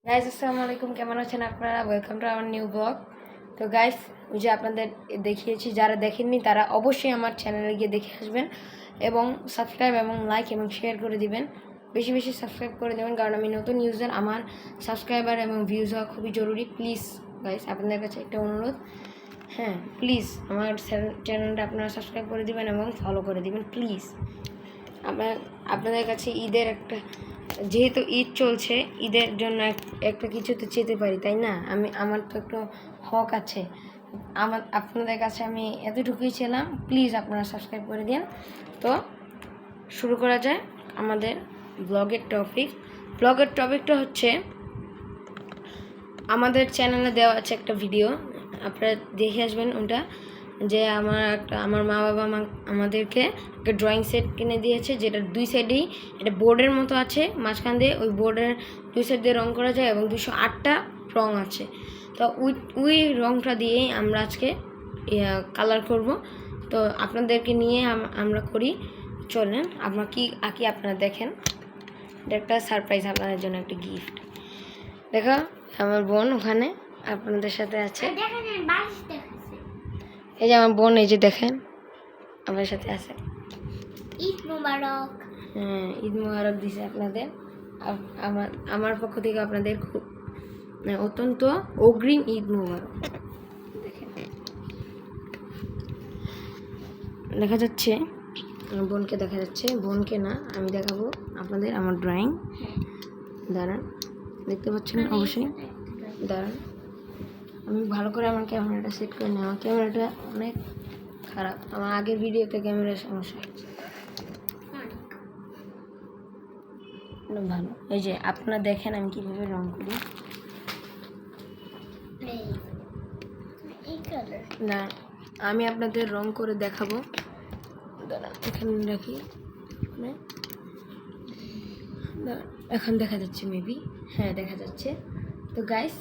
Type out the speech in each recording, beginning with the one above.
Guys আসসালামু আলাইকুম, কেমন আছেন আপনারা? Welcome to our new blog. তো গাইস, ওই যে আপনাদের দেখিয়েছি, যারা দেখেননি তারা অবশ্যই আমার চ্যানেলে গিয়ে দেখে আসবেন এবং সাবস্ক্রাইব এবং লাইক এবং শেয়ার করে দিবেন। বেশি বেশি সাবস্ক্রাইব করে দেবেন, কারণ আমি নতুন ইউজার, আমার সাবস্ক্রাইবার এবং ভিউজ হওয়া খুবই জরুরি। প্লিজ গাইস, আপনাদের কাছে একটা অনুরোধ, হ্যাঁ প্লিজ আমার চ্যানেলটা আপনারা সাবস্ক্রাইব করে দিবেন এবং ফলো করে দিবেন প্লিজ। আপনাদের কাছে ঈদের একটা, যেহেতু ঈদ চলছে, ঈদের জন্য একটা কিছু তো চেতে পারি, তাই না? আমার তো একটা হক আছে। আপনাদের কাছে আমি এতটুকুই ছিলাম, প্লিজ আপনারা সাবস্ক্রাইব করে দিন। তো শুরু করা যায় আমাদের ব্লগের টপিকটা হচ্ছে, আমাদের চ্যানেলে দেওয়া আছে একটা ভিডিও, আপনারা দেখে আসবেন ওটা, যে আমার মা বাবা আমাদেরকে একটা ড্রয়িং সেট কিনে দিয়েছে, যেটা দুই সাইডেই এটা বোর্ডের মতো আছে, মাঝখান দিয়ে ওই বোর্ডের দুই সাইড দিয়ে রঙ করা যায় এবং 208টা রঙ আছে। তো ওই রঙটা দিয়েই আমরা আজকে কালার করব। তো আপনাদেরকে নিয়ে আমরা করি। চলেন আমরা কি আঁকি আপনারা দেখেন। এটা একটা সারপ্রাইজ আপনাদের জন্য, একটা গিফট। দেখো আমার বোন ওখানে আপনাদের সাথে আছে, এই যে আমার বোন, এই যে দেখেন আমার সাথে আছে। ঈদ মোবারক। হ্যাঁ, ঈদ মোবারক দিছে আপনাদের। আমার পক্ষ থেকে আপনাদের খুব অত্যন্ত অগ্রিম ঈদ মোবারক। দেখেন দেখা যাচ্ছে, আমার বোনকে দেখা যাচ্ছে, বোনকে না আমি দেখাবো আপনাদের আমার ড্রয়িং। দাঁড়ান, দেখতে পাচ্ছেন অবশ্যই, দাঁড়ান আমি ভালো করে আমার ক্যামেরাটা সেট করে নিই। আমার ক্যামেরাটা অনেক খারাপ, আমার আগের ভিডিওতে ক্যামেরার সমস্যা হচ্ছে। ভালো, এই যে আপনারা দেখেন আমি কীভাবে রং করি। না, আমি আপনাদের রং করে দেখাবো। দাঁড়ান এখানে রাখি, এখন দেখা যাচ্ছে মেবি, হ্যাঁ দেখা যাচ্ছে। তো গাইস,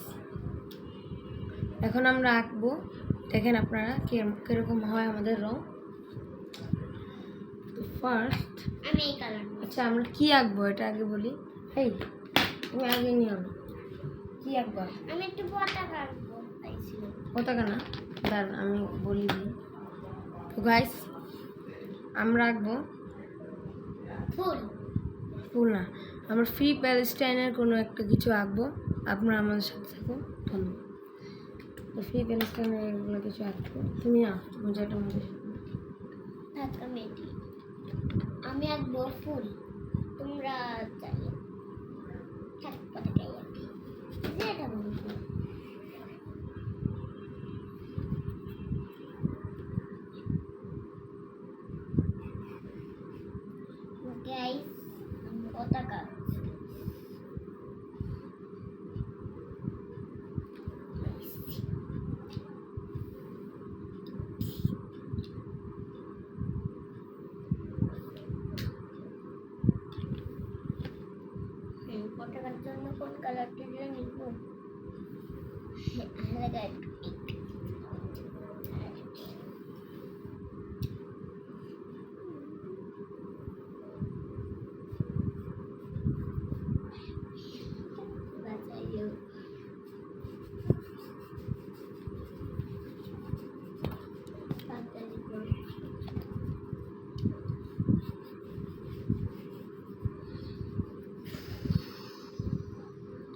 এখন আমরা আঁকবো, দেখেন আপনারা কিরকম হয় আমাদের রং। তো ফার্স্ট আমি এই কালার, আচ্ছা আমরা কি আঁকবো এটা আগে বলি। এই তুমি আগে নিয়ে আনো, কি আঁকবো? আমি একটু পতাকা আঁকবো। পতাকা না, দাঁড়ান আমি বলি দিই। তো গাইস, আমরা আঁকবো ফুল না, আমরা ফ্রি প্যালেস্টাইনের কোনো একটা কিছু আঁকবো। আপনারা আমাদের সাথে থাকুন, ধন্যবাদ। তো ফ্রি প্যালেস্টাইনের এগুলো কিছু আঁকবো, তুমি না তুমি যেটা মধ্যে আমি আঁকবো ফুল, তোমরা চাইলে পতাকাই আঁকি, যেটা বলবো। গাইস, পতাকা পতাকার জন্য কোন কালারটা নিব?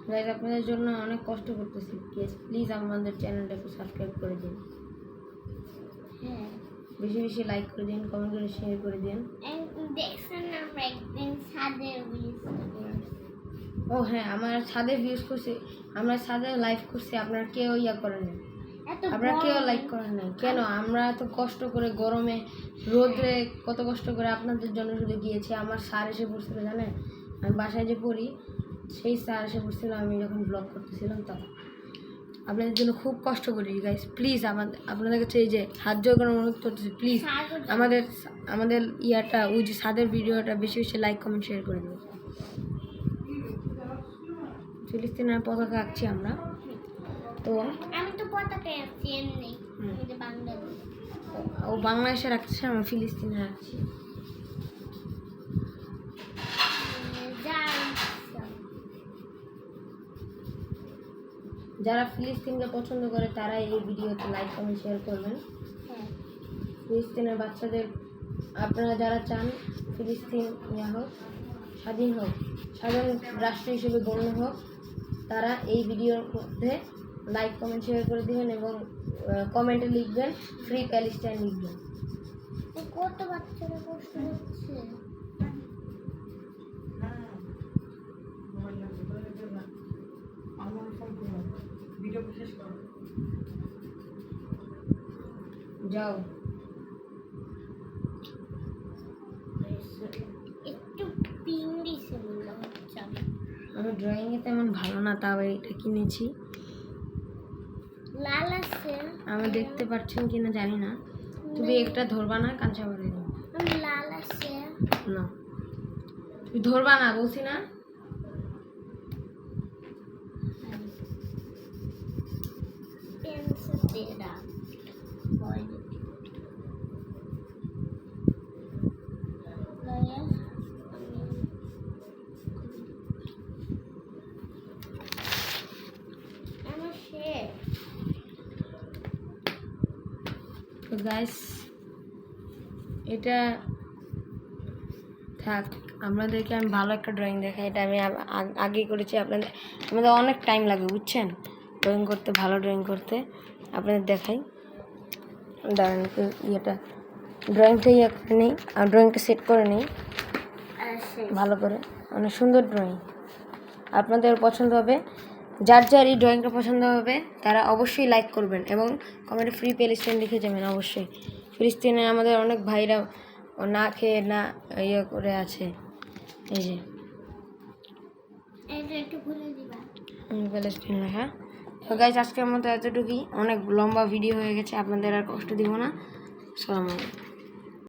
গাইস, আপনাদের জন্য অনেক কষ্ট করতেছি, প্লিজ আমাদের চ্যানেলটাকে সাবস্ক্রাইব করে দিন। হ্যাঁ, বেশি বেশি লাইক করে দিন, কমেন্ট করে শেয়ার করে দিন। দেখছেন আমরা একদিন ছাদে ও হ্যাঁ, আমার ছাদে ভিউজ করছি, আমরা ছাদে লাইভ করছি, আপনারা কেউ করেন না, আপনারা কেউ লাইক করেন না কেন? আমরা তো কষ্ট করে গরমে রোদে কত কষ্ট করে আপনাদের জন্য শুধু গিয়েছি। আমার স্যার এসে পড়ছিল, জানেন আমি বাসায় যে পড়ি, সেই স্যার এসে পড়ছিল আমি যখন ব্লগ করতেছিলাম তখন। আপনাদের জন্য খুব কষ্ট করি গাইস, প্লিজ আপনাদের কাছে এই যে হাত জোর করে অনুরোধ করতেছি, প্লিজ আমাদের ইয়াটা, ওই যে ছাদের ভিডিওটা বেশি বেশি লাইক কমেন্ট শেয়ার করে দেবো। ফিলিস্তিনের পতাকা আঁকছি আমরা। তো আমি তো পতাকা আঁকছি এমনি, বাংলাদেশ, ও বাংলাদেশে রাখছে, আমি ফিলিস্তিনে রাখছি। যারা ফিলিস্তিনকে পছন্দ করে তারা এই ভিডিওতে লাইক কমেন্ট শেয়ার করবেন। হ্যাঁ ফিলিস্তিনের বাচ্চাদের আপনারা যারা চান ফিলিস্তিন হোক, স্বাধীন হোক, স্বাধীন রাষ্ট্র হিসেবে গণ্য হোক, তারা এই ভিডিওর মধ্যে লাইক কমেন্ট শেয়ার করে দিবেন এবং কমেন্টে লিখবেন ফ্রি প্যালেস্টাইন লিখবেন। কত বাচ্চারা কষ্ট হচ্ছে। যাও একটু পিন দিছে মনে হচ্ছে। আমি ড্রয়িংয়ে তেমন ভালো না, তাও এটা কিনেছি। লাল আছে, আমি দেখতে পাচ্ছেন কিনা জানি না, তুমি একটা ধরবা না কাঁচা করে দিও আমি লাল আছে না, তুমি ধরবা না বলছি না। পেন্সিল দিয়ে দাও হয় আমার শেষ। তো গাইস এটা থাক, আপনাদেরকে আমি ভালো একটা ড্রয়িং দেখাই। এটা আমি আগে করেছি, আমাদের অনেক টাইম লাগে বুঝছেন ড্রয়িং করতে, ভালো ড্রয়িং করতে। আপনাদের দেখাই, দাঁড়ান একটু ইয়েটা ড্রয়িংটা ইয়ে করে নিই, আর ড্রয়িংটা সেট করে নিই ভালো করে। অনেক সুন্দর ড্রয়িং, আপনাদের পছন্দ হবে। যার যার এই ড্রয়িংটা পছন্দ হবে তারা অবশ্যই লাইক করবেন এবং কমেন্টে ফ্রি প্যালেস্টাইন লিখে যাবেন অবশ্যই। ফিলিস্তিনে আমাদের অনেক ভাইরা না খেয়ে না ইয়ে করে আছে, এই যে এটা একটু খুলে দিবা। প্যালেস্টাইন লেখা। তো গাইজ আজকের মতো এতটুকুই, অনেক লম্বা ভিডিও হয়ে গেছে, আপনাদের আর কষ্ট দিব না। আসসালামু আলাইকুম।